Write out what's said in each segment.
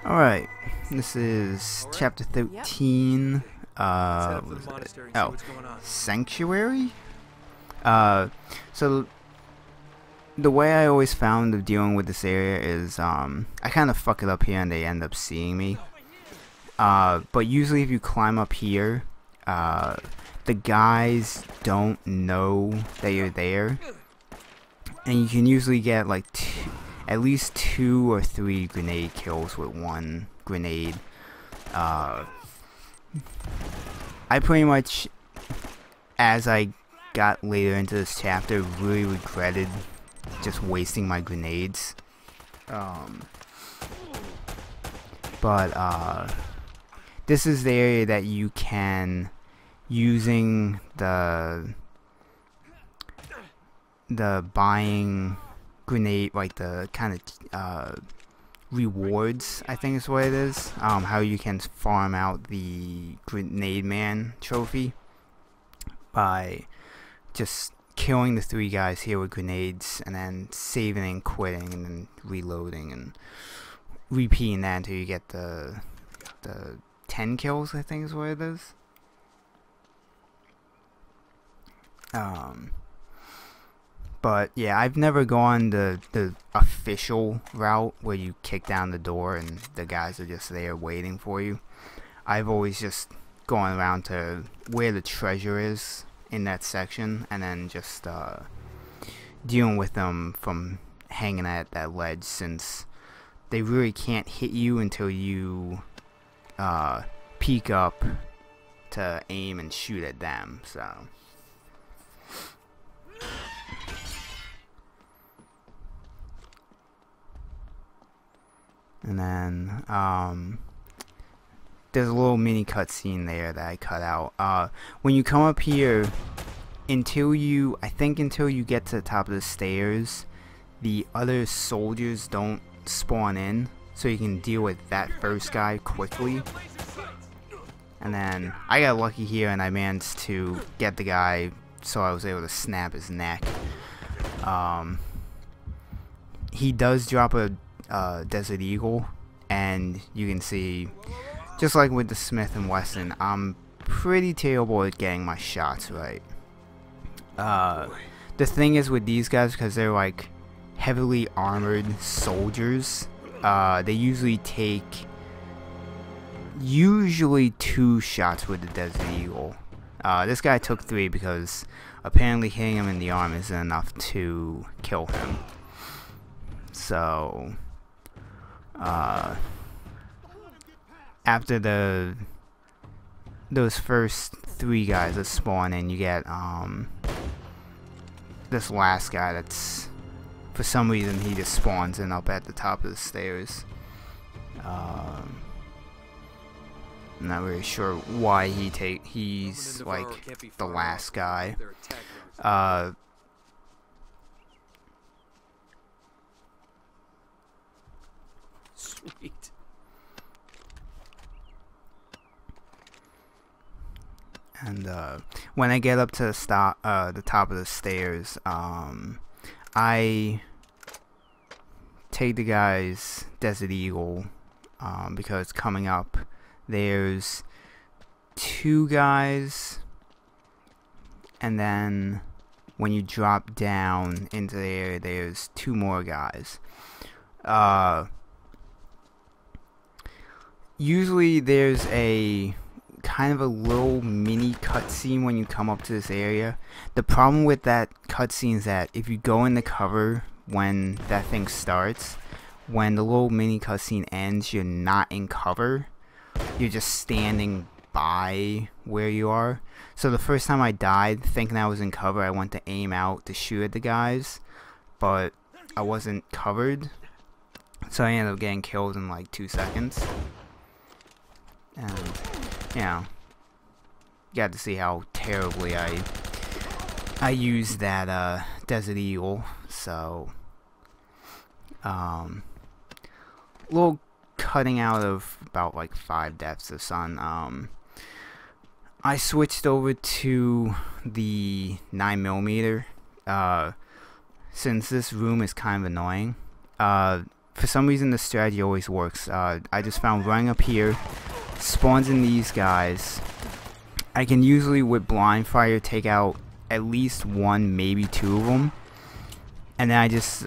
Alright, this is chapter 13, Sanctuary? So the way I always found of dealing with this area is, I kind of fuck it up here and they end up seeing me. But usually if you climb up here, the guys don't know that you're there. And you can usually get like at least 2 or 3 grenade kills with one grenade. I pretty much, as I got later into this chapter, really regretted just wasting my grenades. This is the area that you can, using the buying grenade, like the kind of rewards, I think is what it is, how you can farm out the grenade man trophy by just killing the 3 guys here with grenades and then saving and quitting and then reloading and repeating that until you get the 10 kills, I think is what it is. But yeah, I've never gone the official route where you kick down the door and the guys are just there waiting for you. I've always just gone around to where the treasure is in that section and then just dealing with them from hanging at that ledge, since they really can't hit you until you peek up to aim and shoot at them. So and then there's a little mini cutscene there that I cut out. When you come up here, until you get to the top of the stairs, the other soldiers don't spawn in, so you can deal with that first guy quickly. And then I got lucky here and I managed to get the guy, so I was able to snap his neck. He does drop a Desert Eagle, and you can see, just like with the Smith and Wesson, I'm pretty terrible at getting my shots right. The thing is with these guys, because they're like heavily armored soldiers, they usually take 2 shots with the Desert Eagle. This guy took 3 because apparently hitting him in the arm isn't enough to kill him. So after those first 3 guys that spawn in, you get this last guy that's, for some reason, he just spawns in up at the top of the stairs. I'm not really sure why he's like the last guy. Sweet. And when I get up to the top of the stairs, I take the guy's Desert Eagle, because coming up there's 2 guys, and then when you drop down into the area there's 2 more guys. Usually there's a kind of a little mini cutscene when you come up to this area. The problem with that cutscene is that if you go in the cover when that thing starts, when the little mini cutscene ends, you're not in cover. You're just standing by where you are. So the first time I died, thinking I was in cover, I went to aim out to shoot at the guys, but I wasn't covered, so I ended up getting killed in like 2 seconds. And you know, you got to see how terribly I used that Desert Eagle. So little cutting out of about like 5 deaths of sun. I switched over to the 9mm since this room is kind of annoying. For for some reason the strategy always works. I just found running up here, spawns in these guys. I can usually with blind fire take out at least one, maybe two of them, and then I just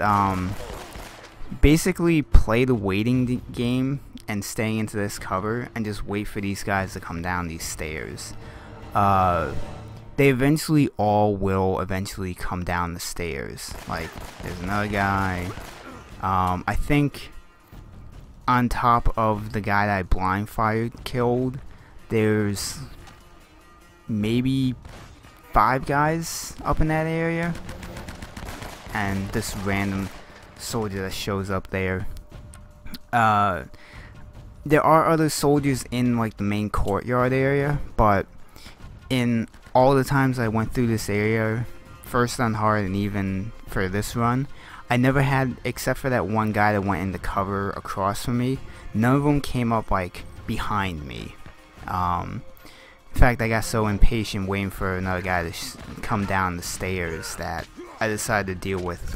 basically play the waiting game and staying into this cover and just wait for these guys to come down these stairs. They eventually all will eventually come down the stairs. Like, there's another guy. I think on top of the guy that I blind fired killed, there's maybe 5 guys up in that area. And this random soldier that shows up there. There are other soldiers in like the main courtyard area, but in all the times I went through this area, first on hard and even for this run, I never had, except for that one guy that went into cover across from me, none of them came up like behind me. In fact, I got so impatient waiting for another guy to come down the stairs that I decided to deal with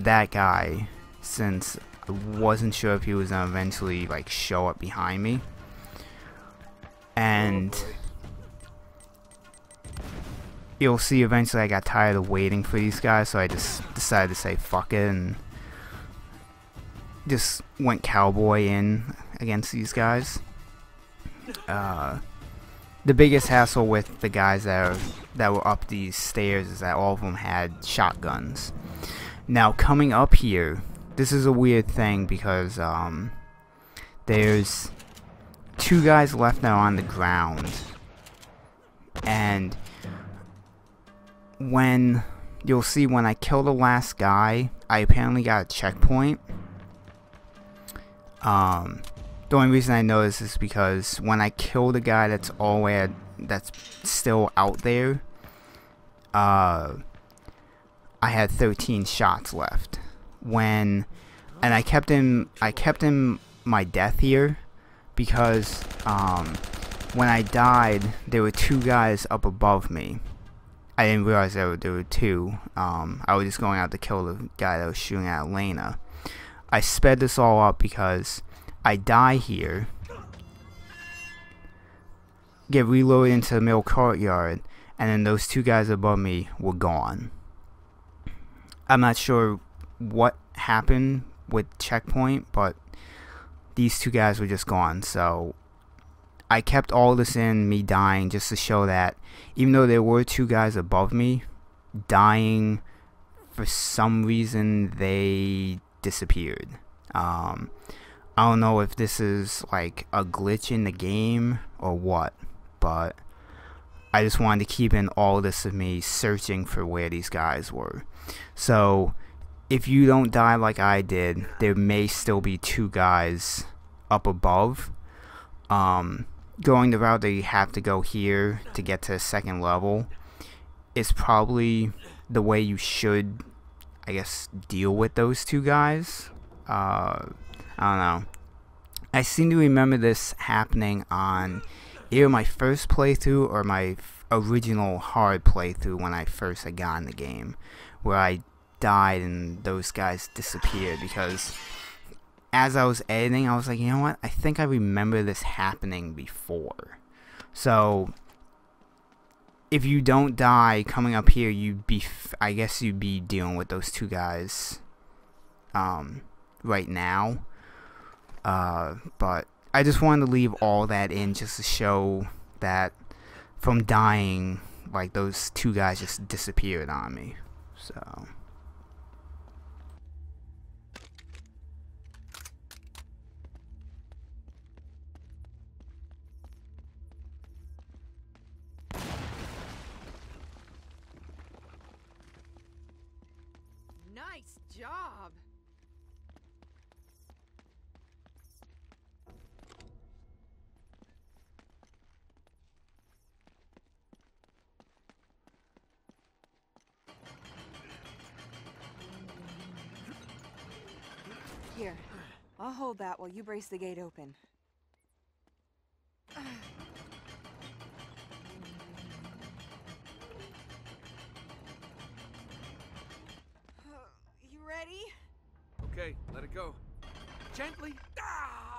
that guy, since I wasn't sure if he was gonna eventually like show up behind me. And you'll see eventually I got tired of waiting for these guys, so I just decided to say fuck it and just went cowboy in against these guys. The biggest hassle with the guys that were up these stairs is that all of them had shotguns. Now coming up here, this is a weird thing because there's 2 guys left now on the ground, and when you'll see when I kill the last guy, I apparently got a checkpoint. The only reason I know this is because when I kill the guy that's that's still out there, I had 13 shots left. And I kept him my death here because when I died, there were 2 guys up above me. I didn't realize there were 2. I was just going out to kill the guy that was shooting at Elena. I sped this all up because I die here, get reloaded into the middle courtyard, and then those 2 guys above me were gone. I'm not sure what happened with checkpoint, but these 2 guys were just gone. So I kept all this in, me dying, just to show that even though there were 2 guys above me dying, for some reason they disappeared. I don't know if this is like a glitch in the game or what, but I just wanted to keep in all this of me searching for where these guys were. So if you don't die like I did, there may still be 2 guys up above. Going the route that you have to go here to get to the 2nd level is probably the way you should, I guess, deal with those 2 guys. I don't know. I seem to remember this happening on either my first playthrough or my original hard playthrough when I first had gotten the game, where I died and those guys disappeared, because as I was editing, I was like, you know what? I think I remember this happening before. So if you don't die coming up here, I guess you'd be dealing with those 2 guys right now. But I just wanted to leave all that in just to show that from dying, like, those 2 guys just disappeared on me. So nice job. Here, I'll hold that while you brace the gate open. You ready? Okay. Gently. Ah!